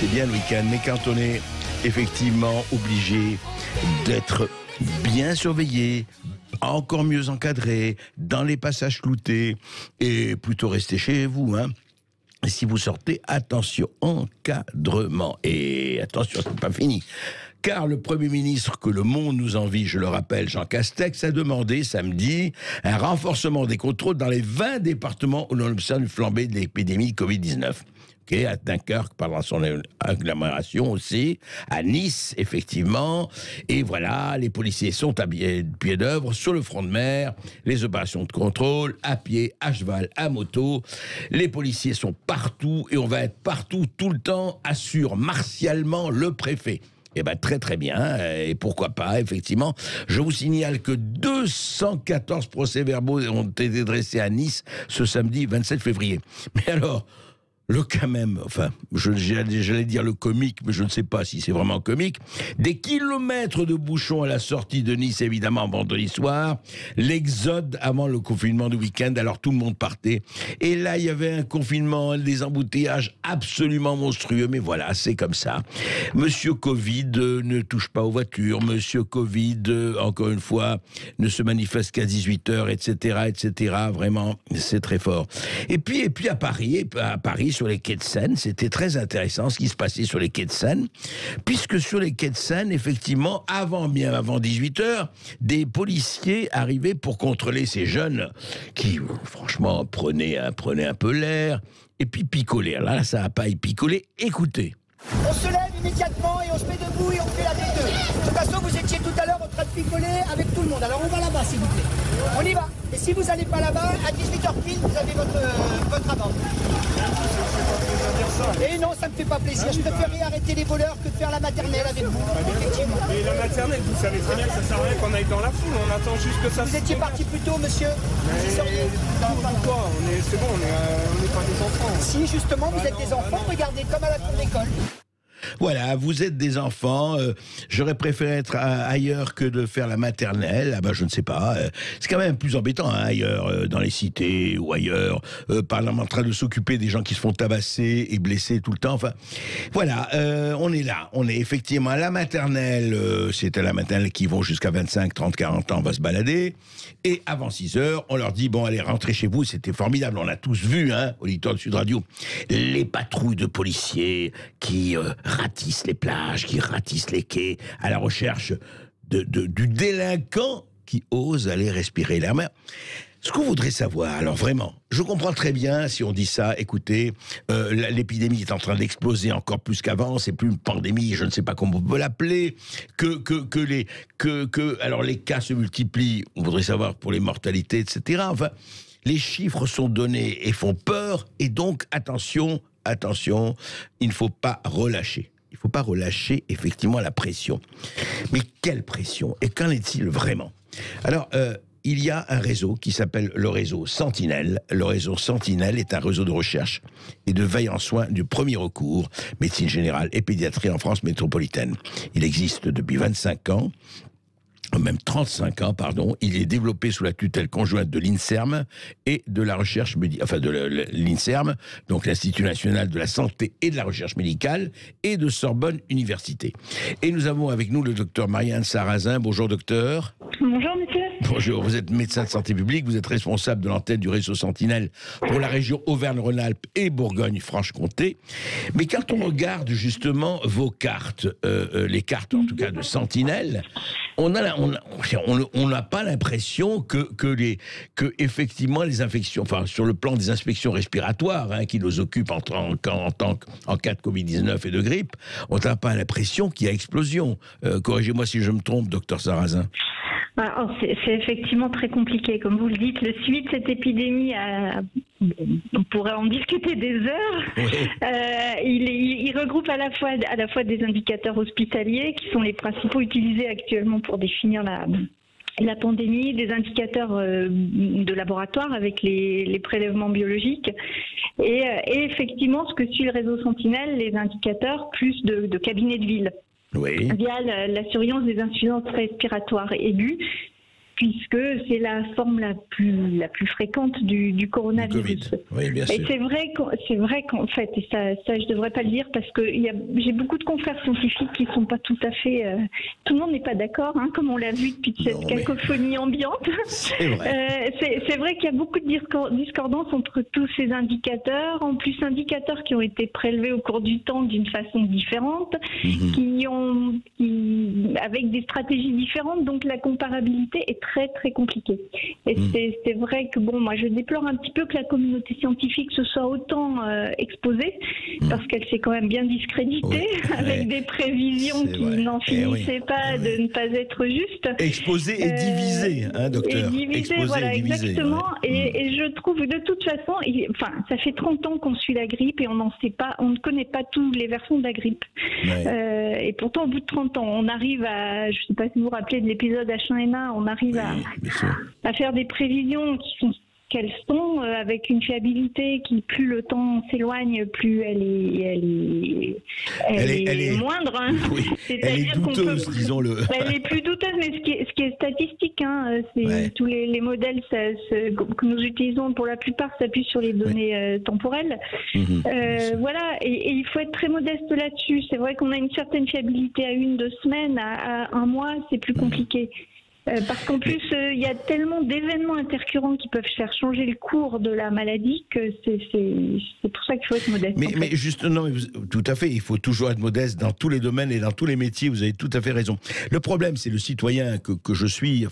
c'est bien le week-end, mais quand on est effectivement obligé d'être bien surveillé, encore mieux encadré, dans les passages cloutés, et plutôt rester chez vous, hein. Et si vous sortez, attention, encadrement. Et attention, c'est pas fini. Car le Premier ministre que le monde nous envie, je le rappelle, Jean Castex, a demandé samedi un renforcement des contrôles dans les 20 départements où l'on observe une flambée de l'épidémie de Covid-19. Okay, à Dunkerque, par son agglomération aussi, à Nice, effectivement, et voilà, les policiers sont à pied d'œuvre sur le front de mer, les opérations de contrôle, à pied, à cheval, à moto, les policiers sont partout, et on va être partout tout le temps, assure martialement le préfet. Eh bien, très très bien, et pourquoi pas, effectivement. Je vous signale que 214 procès-verbaux ont été dressés à Nice ce samedi 27 février. Mais alors... le cas même, enfin, j'allais dire le comique, mais je ne sais pas si c'est vraiment comique, des kilomètres de bouchons à la sortie de Nice, évidemment, vendredi soir, l'exode avant le confinement du week-end, alors tout le monde partait, et là, il y avait un confinement, des embouteillages absolument monstrueux, mais voilà, c'est comme ça. Monsieur Covid ne touche pas aux voitures, Monsieur Covid, encore une fois, ne se manifeste qu'à 18h, etc., vraiment, c'est très fort. Et puis à Paris, sur les quais de Seine, c'était très intéressant ce qui se passait sur les quais de Seine, puisque sur les quais de Seine, effectivement, bien avant 18h, des policiers arrivaient pour contrôler ces jeunes qui, franchement, prenaient un peu l'air, et puis picolaient. Là, ça n'a pas picolé. Écoutez. On se lève immédiatement et on se met debout et on fait la T2. De toute façon, vous étiez tout à l'heure en train de picoler avec tout le monde. Alors on va là-bas, s'il vous plaît. On y va. Et si vous n'allez pas là-bas, à 18h pile, vous avez votre amende. Et non, ça me fait pas plaisir. Je préférerais arrêter les voleurs que de faire la maternelle avec vous. Effectivement. Mais la maternelle, vous savez très bien que ça sert à rien qu'on aille dans la foule. On attend juste que ça. Vous étiez parti plus tôt, monsieur. Vous y seriez. Pourquoi c'est bon, on n'est pas des enfants. Si, justement, vous êtes des enfants. Regardez, comme à la cour d'école. Voilà, vous êtes des enfants, j'aurais préféré être ailleurs que de faire la maternelle, je ne sais pas, c'est quand même plus embêtant, hein, ailleurs, dans les cités ou ailleurs, par exemple en train de s'occuper des gens qui se font tabasser et blesser tout le temps, enfin, voilà, on est là, on est effectivement à la maternelle, c'est à la maternelle qui vont jusqu'à 25, 30, 40 ans, on va se balader, et avant 6h, on leur dit, bon, allez, rentrez chez vous, c'était formidable, on a tous vu, hein, auditeur de Sud Radio, les patrouilles de policiers qui... ratissent les plages, qui ratissent les quais, à la recherche du délinquant qui ose aller respirer l'air. Mais ce qu'on voudrait savoir, alors vraiment, je comprends très bien si on dit ça, écoutez, l'épidémie est en train d'exploser encore plus qu'avant, c'est plus une pandémie, je ne sais pas comment on peut l'appeler, alors les cas se multiplient, on voudrait savoir pour les mortalités, etc. Enfin, les chiffres sont donnés et font peur, et donc attention, il ne faut pas relâcher. Il ne faut pas relâcher, effectivement, la pression. Mais quelle pression? Et qu'en est-il vraiment? Alors, il y a un réseau qui s'appelle le réseau Sentinelle. Le réseau Sentinelle est un réseau de recherche et de veille en soins du premier recours, médecine générale et pédiatrie en France métropolitaine. Il existe depuis 25 ans. Même 35 ans, pardon, il est développé sous la tutelle conjointe de l'INSERM et de la recherche de l'INSERM, donc l'Institut National de la Santé et de la Recherche Médicale, et de Sorbonne Université. Et nous avons avec nous le docteur Marianne Sarrazin. Bonjour docteur. Bonjour monsieur. Bonjour, vous êtes médecin de santé publique, vous êtes responsable de l'antenne du réseau Sentinelle pour la région Auvergne-Rhône-Alpes et Bourgogne-Franche-Comté. Mais quand on regarde justement vos cartes, les cartes en tout cas de Sentinelle, on n'a pas l'impression que effectivement les infections, enfin sur le plan des inspections respiratoires, hein, qui nous occupent en cas de Covid-19 et de grippe, on n'a pas l'impression qu'il y a explosion. Corrigez-moi si je me trompe, docteur Sarrazin. C'est effectivement très compliqué. Comme vous le dites, le suivi de cette épidémie, on pourrait en discuter des heures. Oui. Il regroupe à la fois des indicateurs hospitaliers qui sont les principaux utilisés actuellement pour définir la pandémie, des indicateurs de laboratoire avec les prélèvements biologiques et effectivement ce que suit le réseau Sentinelle, les indicateurs plus de cabinets de ville. Oui. Via la surveillance des insuffisances respiratoires aiguës puisque c'est la forme la plus fréquente du coronavirus. Oui, bien sûr. Et c'est vrai qu'en fait, et ça je devrais pas le dire parce que j'ai beaucoup de confrères scientifiques qui sont pas tout à fait, tout le monde n'est pas d'accord, hein, comme on l'a vu depuis cette cacophonie ambiante. C'est vrai. C'est vrai qu'il y a beaucoup de discordance entre tous ces indicateurs, en plus indicateurs qui ont été prélevés au cours du temps d'une façon différente, avec des stratégies différentes, donc la comparabilité est très très compliquée. Et c'est vrai que moi je déplore un petit peu que la communauté scientifique se soit autant exposée, parce qu'elle s'est quand même bien discréditée avec des prévisions qui n'en finissaient pas de ne pas être justes. Exposée et divisée, hein, docteur. Et divisée, voilà, exactement. Et je trouve de toute façon, ça fait 30 ans qu'on suit la grippe et on ne connaît pas tous les versants de la grippe. Et pourtant, au bout de 30 ans, on arrive à, je ne sais pas si vous vous rappelez de l'épisode H1N1, on arrive à faire des prévisions qui sont qu'elles sont, avec une fiabilité qui, plus le temps s'éloigne, plus elle est moindre. Hein. Oui, elle est douteuse, disons-le. Elle est plus douteuse, mais ce qui est statistique, hein, c'est tous les modèles que nous utilisons, pour la plupart, s'appuient sur les données temporelles. Voilà, et il faut être très modeste là-dessus. C'est vrai qu'on a une certaine fiabilité à 1-2 semaines, à 1 mois, c'est plus compliqué. Parce qu'en plus, il y a tellement d'événements intercurrents qui peuvent faire changer le cours de la maladie que c'est pour ça qu'il faut être modeste. Mais justement, tout à fait, il faut toujours être modeste dans tous les domaines et dans tous les métiers, vous avez tout à fait raison. Le problème, c'est le citoyen que je suis,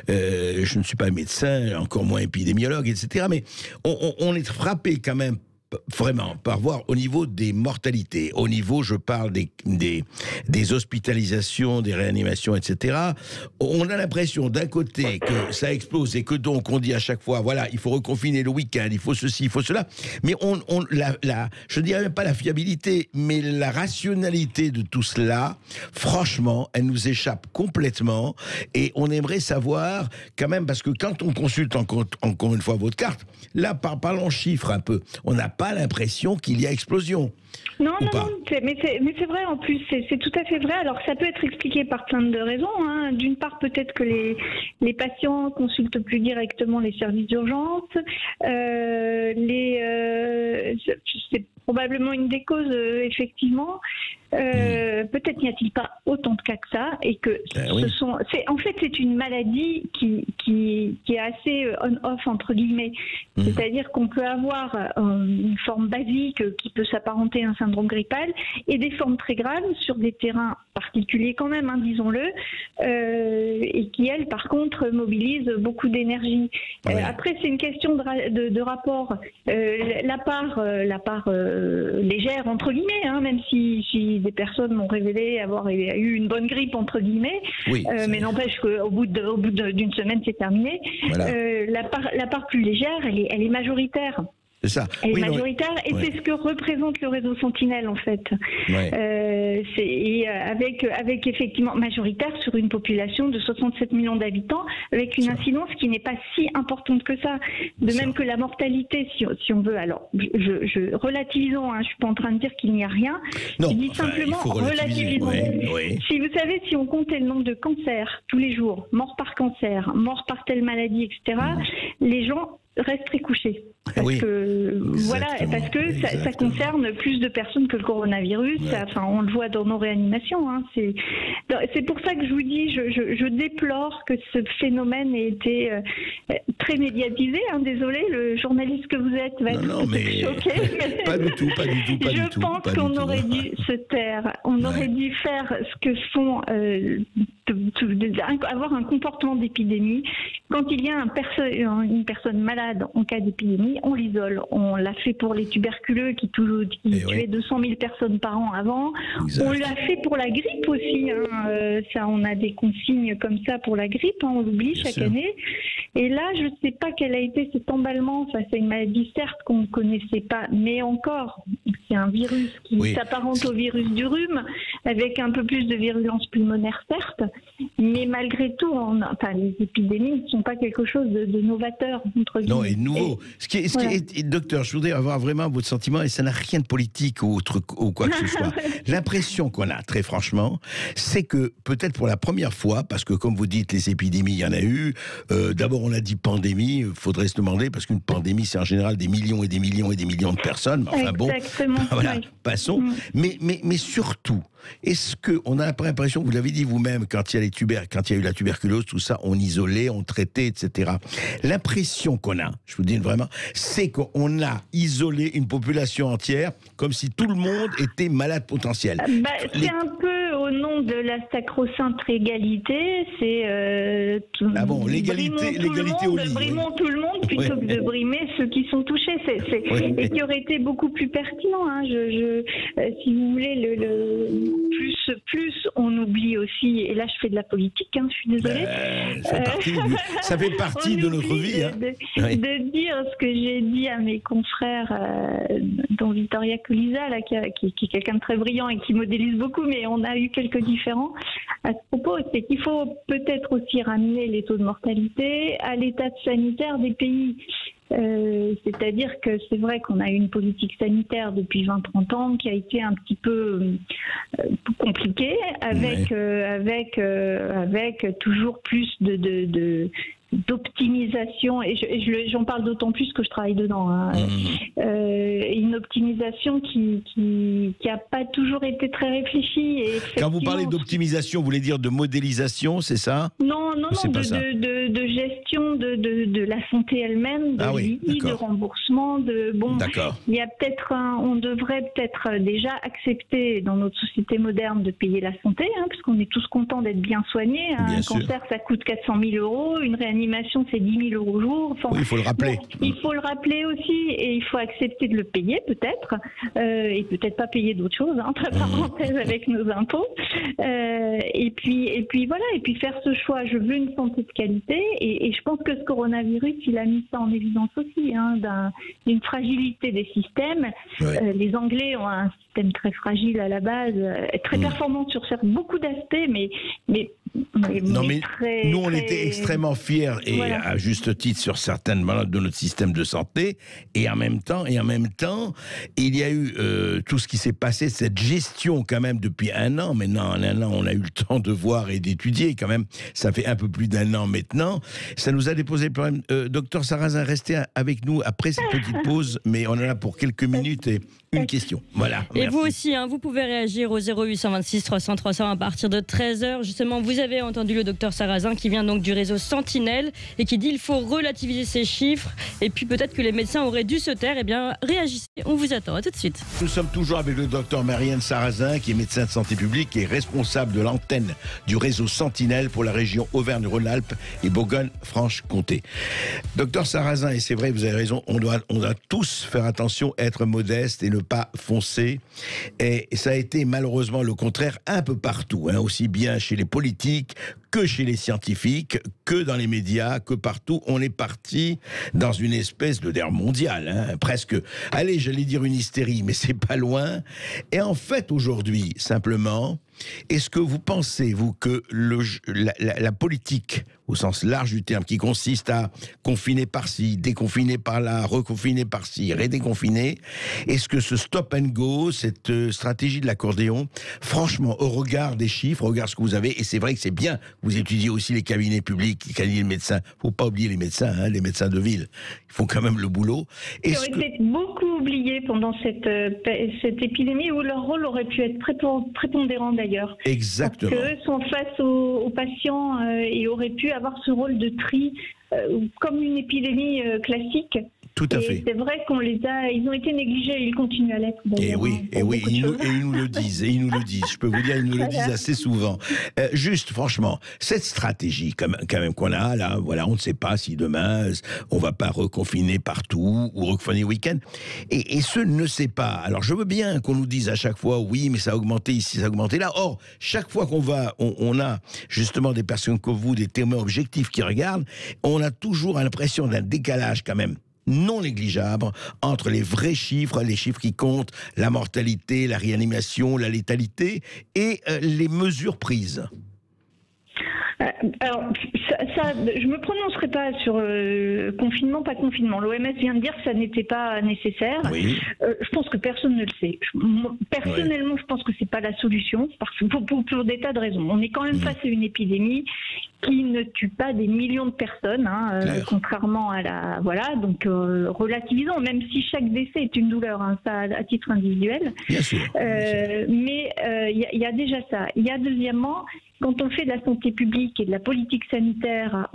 je ne suis pas médecin, encore moins épidémiologue, etc. Mais on est frappé quand même vraiment par voir au niveau des mortalités, au niveau, je parle des hospitalisations, des réanimations, etc. On a l'impression d'un côté que ça explose et que donc on dit à chaque fois, voilà, il faut reconfiner le week-end, il faut ceci, il faut cela, mais je dirais même pas la fiabilité, mais la rationalité de tout cela, franchement, elle nous échappe complètement, et on aimerait savoir quand même, parce que quand on consulte encore une fois votre carte, là, parlons chiffres un peu, on n'a pas l'impression qu'il y a explosion. Non, mais c'est vrai en plus, c'est tout à fait vrai. Alors ça peut être expliqué par plein de raisons. Hein. D'une part, peut-être que les patients consultent plus directement les services d'urgence. C'est probablement une des causes, effectivement. Peut-être n'y a-t-il pas autant de cas que ça, et que c'est une maladie qui est assez on-off entre guillemets. C'est-à-dire qu'on peut avoir une forme basique qui peut s'apparenter à un syndrome grippal et des formes très graves sur des terrains particuliers quand même, hein, disons-le, et qui elles par contre mobilisent beaucoup d'énergie. Après c'est une question de rapport. La part légère entre guillemets, hein, même si des personnes m'ont révélé avoir eu une bonne grippe entre guillemets, mais n'empêche qu'au bout d'une semaine c'est terminé. Voilà. La part plus légère, elle est majoritaire. C'est ça. Elle est majoritaire, et c'est ce que représente le réseau Sentinelle en fait. Avec effectivement majoritaire sur une population de 67 millions d'habitants, avec une incidence qui n'est pas si importante que ça. De même que la mortalité, si on veut. Alors, relativisons. Hein, je suis pas en train de dire qu'il n'y a rien. Non, je dis simplement relativisons. Si vous savez, si on comptait le nombre de cancers tous les jours, morts par cancer, morts par telle maladie, etc., les gens resteraient couchés. Parce que ça concerne plus de personnes que le coronavirus. Enfin, on le voit dans nos réanimations. Hein. C'est pour ça que je vous dis, je déplore que ce phénomène ait été très médiatisé. Hein. Désolé, le journaliste que vous êtes va être choqué. Pas du tout. Je pense qu'on aurait dû se taire. On aurait dû faire ce que font, avoir un comportement d'épidémie. Quand il y a une personne malade en cas d'épidémie, on l'isole. On l'a fait pour les tuberculeux qui tuaient 200 000 personnes par an avant. Exact. On l'a fait pour la grippe aussi. Hein. On a des consignes comme ça pour la grippe. Hein. On l'oublie chaque année. Et là, je ne sais pas quel a été cet emballement face à une maladie, certes, qu'on ne connaissait pas, mais encore, c'est un virus qui s'apparente au virus du rhume, avec un peu plus de virulence pulmonaire, certes, Mais malgré tout, les épidémies ne sont pas quelque chose de novateur, entre guillemets. Non, et nouveau. Docteur, je voudrais avoir vraiment votre sentiment, et ça n'a rien de politique ou quoi que ce soit. L'impression qu'on a, très franchement, c'est que peut-être pour la première fois, parce que comme vous dites, les épidémies, il y en a eu. D'abord, on a dit pandémie, il faudrait se demander, parce qu'une pandémie, c'est en général des millions et des millions et des millions de personnes. Enfin exactement. Bon, voilà, passons. Mais surtout, est-ce qu'on a l'impression, vous l'avez dit vous-même, quand il y a eu la tuberculose, tout ça, on isolait, on traitait, etc. L'impression qu'on a, je vous dis vraiment, c'est qu'on a isolé une population entière comme si tout le monde était malade potentiel. C'est un peu au nom de la sacro-sainte égalité, c'est l'égalité au lit. Brimons tout le monde plutôt que de brimer ceux qui sont touchés. Et qui aurait été beaucoup plus pertinent. Si vous voulez, plus on oublie aussi, et là je fais de la politique, je suis désolée. Ça fait partie de notre vie. De dire ce que j'ai dit à mes confrères, dont Vittoria Colisa, là, qui est quelqu'un de très brillant et qui modélise beaucoup, mais on a eu quelques différends à ce propos, c'est qu'il faut peut-être aussi ramener les taux de mortalité à l'état sanitaire des pays. C'est-à-dire que c'est vrai qu'on a eu une politique sanitaire depuis 20-30 ans qui a été un petit peu compliquée avec toujours plus d'optimisation, et j'en parle d'autant plus que je travaille dedans. Une optimisation qui a pas toujours été très réfléchie. Et quand vous parlez d'optimisation, vous voulez dire de modélisation, c'est ça? Non, de gestion de la santé elle-même, de remboursement, il y a peut-être on devrait peut-être déjà accepter dans notre société moderne de payer la santé, parce qu'on est tous contents d'être bien soignés. Un cancer, ça coûte 400 000 €, une réanimation, c'est 10 000 € au jour. Il faut le rappeler. Il faut le rappeler aussi, et il faut accepter de le payer peut-être, et peut-être pas payer d'autres choses, entre parenthèses, avec nos impôts. Et puis voilà, et puis faire ce choix. Je veux une santé de qualité, et je pense que ce coronavirus, il a mis ça en évidence aussi, d'une fragilité des systèmes. Les Anglais ont un système très fragile à la base, très performant sur beaucoup d'aspects, mais nous on était extrêmement fiers, et à juste titre, sur certaines malades de notre système de santé, et en même temps il y a eu tout ce qui s'est passé, cette gestion quand même depuis un an. Maintenant, en un an, on a eu le temps de voir et d'étudier quand même, ça fait un peu plus d'un an maintenant, ça nous a déposé le problème. Docteur Sarrazin, restez avec nous après cette petite pause, mais on en a pour quelques minutes et une question. Voilà. Et merci. Vous aussi, vous pouvez réagir au 0826 300 300 à partir de 13h. Justement, vous avez entendu le docteur Sarrazin qui vient donc du réseau Sentinelle et qui dit qu'il faut relativiser ces chiffres, et puis peut-être que les médecins auraient dû se taire. Eh bien, réagissez, on vous attend. À tout de suite. Nous sommes toujours avec le docteur Marianne Sarrazin, qui est médecin de santé publique et responsable de l'antenne du réseau Sentinelle pour la région Auvergne-Rhône-Alpes et Bourgogne-Franche-Comté. Docteur Sarrazin, et c'est vrai, vous avez raison, on doit tous faire attention, être modeste et ne pas foncer. Et ça a été malheureusement le contraire un peu partout, aussi bien chez les politiques que chez les scientifiques, que dans les médias, que partout. On est parti dans une espèce de guerre mondiale, presque, allez, j'allais dire une hystérie, mais c'est pas loin. Et en fait, aujourd'hui, simplement, est-ce que vous pensez, vous, que la politique, au sens large du terme, qui consiste à confiner par-ci, déconfiner par-là, reconfiner par-ci, redéconfiner, est-ce que ce stop and go, cette stratégie de l'accordéon, franchement, au regard des chiffres, au regard de ce que vous avez, et c'est vrai que c'est bien, vous étudiez aussi les cabinets publics, les cabinets de médecins, il ne faut pas oublier les médecins, les médecins de ville, ils font quand même le boulot. Ils ont été beaucoup oubliés pendant cette épidémie, où leur rôle aurait pu être prépondérant d'ailleurs. Exactement. Parce qu'eux sont face aux patients et auraient pu avoir ce rôle de tri, comme une épidémie classique. Tout à fait. C'est vrai ils ont été négligés, et ils continuent à l'être. Et ils nous le disent, je peux vous dire, ils nous le disent assez souvent. Juste, franchement, cette stratégie quand même qu'on a, là, voilà, on ne sait pas si demain, on va pas reconfiner partout, ou reconfiner le week-end, et ce ne sait pas. Alors, je veux bien qu'on nous dise à chaque fois, oui, mais ça a augmenté ici, ça a augmenté là. Or, chaque fois on a justement des personnes comme vous, des témoins objectifs qui regardent, on a toujours l'impression d'un décalage quand même non négligeable entre les vrais chiffres, les chiffres qui comptent, la mortalité, la réanimation, la létalité, et les mesures prises. Alors, je me prononcerai pas sur confinement, pas confinement. L'OMS vient de dire que ça n'était pas nécessaire. Oui. Je pense que personne ne le sait. Personnellement, je pense que c'est pas la solution, parce que pour des tas de raisons. On est quand même face à une épidémie qui ne tue pas des millions de personnes, hein, contrairement à la... Voilà, donc relativisons, même si chaque décès est une douleur, hein, ça à titre individuel. Bien sûr. Mais il y a déjà ça. Il y a deuxièmement, quand on fait de la santé publique et de la politique sanitaire,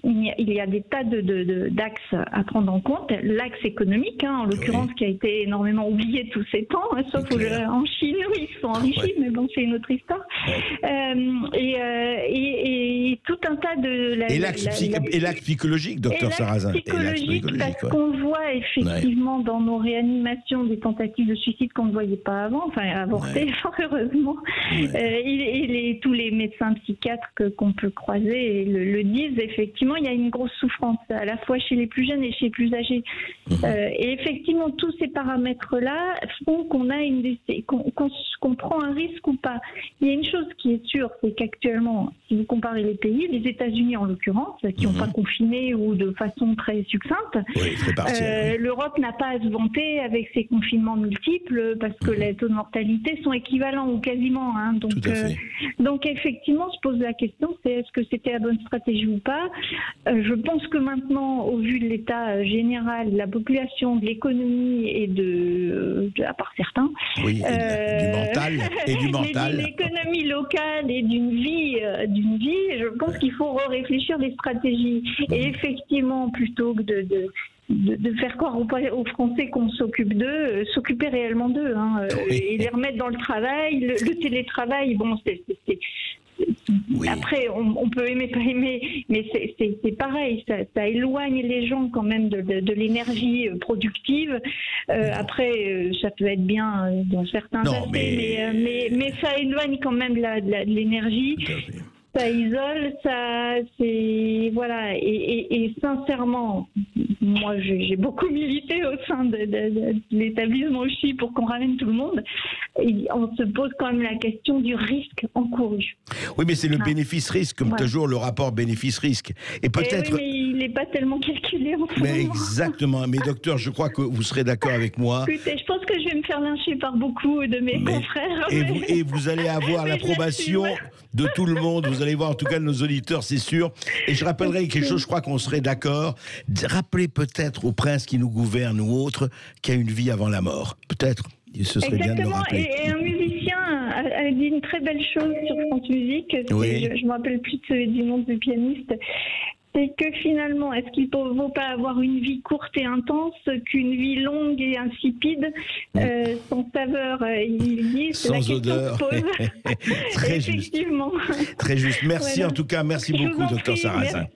il y a des tas d'axes à prendre en compte. L'axe économique, hein, en l'occurrence, qui a été énormément oublié tous ces temps, hein, sauf en Chine où ils se sont enrichis, mais bon, c'est une autre histoire. Et tout un tas de... Et l'axe psychologique, docteur Sarrazin. Psychologique, parce qu'on voit effectivement dans nos réanimations des tentatives de suicide qu'on ne voyait pas avant, enfin avortées, heureusement. Tous les médecins psychiatres qu'on peut croiser le disent, effectivement, il y a une grosse souffrance, à la fois chez les plus jeunes et chez les plus âgés. Et effectivement, tous ces paramètres-là font qu'on prend un risque ou pas. Il y a une chose qui est sûre, c'est qu'actuellement, si vous comparez les pays, les États-Unis en l'occurrence, qui n'ont pas confiné ou de façon très succincte, l'Europe n'a pas à se vanter avec ses confinements multiples parce que les taux de mortalité sont équivalents ou quasiment. Hein, donc effectivement, se pose la question, c'est est-ce que c'était la bonne stratégie ou pas. Je pense que maintenant, au vu de l'état général de la population, de l'économie et à part certains, du mental et du mental, de l'économie locale et d'une vie, je pense qu'il faut réfléchir des stratégies. Et effectivement, plutôt que de faire croire aux Français qu'on s'occupe d'eux, s'occuper réellement d'eux, hein, et les remettre dans le travail, le télétravail, bon, après, on peut aimer, pas aimer, mais c'est pareil, ça éloigne les gens quand même de l'énergie productive. Après, ça peut être bien dans certains aspects, mais ça éloigne quand même de l'énergie. Ça isole, voilà. Et sincèrement, moi, j'ai beaucoup milité au sein de l'établissement aussi pour qu'on ramène tout le monde. Et on se pose quand même la question du risque encouru. Oui, mais c'est le bénéfice-risque, comme toujours le rapport bénéfice-risque. Et peut-être. Mais il n'est pas tellement calculé en ce moment. Exactement. Mais docteur, je crois que vous serez d'accord avec moi. Écoutez, je pense que je vais me faire lyncher par beaucoup de mes confrères. Et vous allez avoir l'approbation de tout le monde. Vous allez voir, en tout cas, de nos auditeurs, c'est sûr. Et je rappellerai quelque chose, je crois qu'on serait d'accord. Rappelez peut-être au prince qui nous gouverne ou autre qu'il y a une vie avant la mort. Peut-être. Ce serait bien de le rappeler. Et un musicien a dit une très belle chose sur France Musique. Je ne me rappelle plus du nom du pianiste. C'est que finalement, est-ce qu'il ne vaut pas avoir une vie courte et intense qu'une vie longue et insipide, sans saveur, il dit, sans odeur. Très effectivement. Juste. Très juste. Merci en tout cas, merci beaucoup, docteur Sarrazin.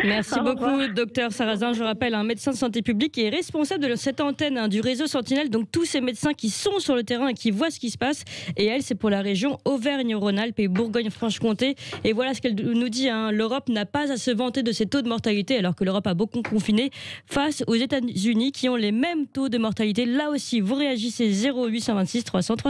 Merci beaucoup, docteur Sarrazin. Je rappelle, un médecin de santé publique qui est responsable de cette antenne du réseau Sentinelle. Donc tous ces médecins qui sont sur le terrain et qui voient ce qui se passe. Et elle, c'est pour la région Auvergne-Rhône-Alpes et Bourgogne-Franche-Comté. Et voilà ce qu'elle nous dit. L'Europe n'a pas à se vanter de ces taux de mortalité, alors que l'Europe a beaucoup confiné, face aux États-Unis qui ont les mêmes taux de mortalité. Là aussi, vous réagissez 0826 300 300.